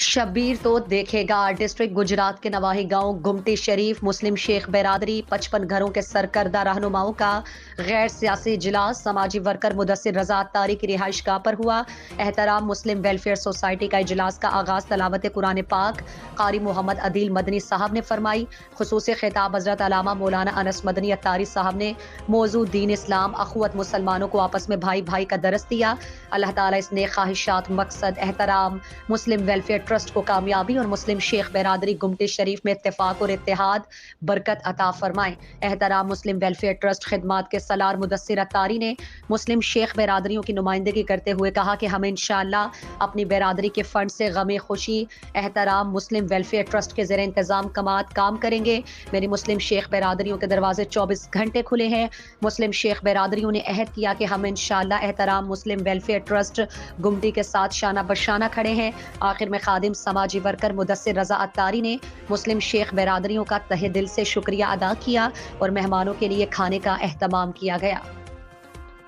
शब्बीर तो देखेगा। डिस्ट्रिक्ट गुजरात के नवाही गांव गुमटी शरीफ मुस्लिम शेख बिरादरी 55 घरों के सरकर्दा रहनुमाओं का गैर सियासी इजलास समाजी वर्कर मुदस्सिर रजा अत्तारी की रिहाइश गाह पर हुआ। एहतराम मुस्लिम वेलफेयर सोसाइटी का इजलास का आगाज तलावत कुरान पाक कारी मोहम्मद अदील मदनी साहब ने फरमाई। खुसूसी खिताब हजरत अलामा मौलाना अनस मदनी अत्तारी साहब ने मौजूद दीन इस्लाम अखुवत मुसलमानों को आपस में भाई भाई का दरस दिया। अल्लाह ताला इस नेक ख्वाहिशात मकसद एहतराम मुस्लिम वेलफेयर ट्रस्ट को कामयाबी और मुस्लिम शेख बिरादरी गुमटी शरीफ में इत्तेफाक और इत्तेहाद बरकत अता फरमाए। एहतराम मुस्लिम वेलफेयर ट्रस्ट खिदमात के सलार मुदस्सिर अत्तारी ने मुस्लिम शेख बिरादरियों की नुमाइंदगी करते हुए कहा कि हम इंशाअल्लाह अपनी बिरादरी के फंड से गमे खुशी एहतराम मुस्लिम वेलफेयर ट्रस्ट के ज़ेरे इंतज़ाम कमात काम करेंगे। मेरी मुस्लिम शेख बिरादरियों के दरवाजे 24 घंटे खुले हैं। मुस्लिम शेख बिरादरियों ने अहद किया कि हम इंशाअल्लाह एहतराम मुस्लिम वेलफेयर ट्रस्ट गुमटी के साथ शाना बशाना खड़े हैं। आखिर में खादिम समाजी वर्कर मुदस्सिर रजा अत्तारी ने मुस्लिम शेख बिरादरियों का तहे दिल से शुक्रिया अदा किया और मेहमानों के लिए खाने का एहतमाम किया गया।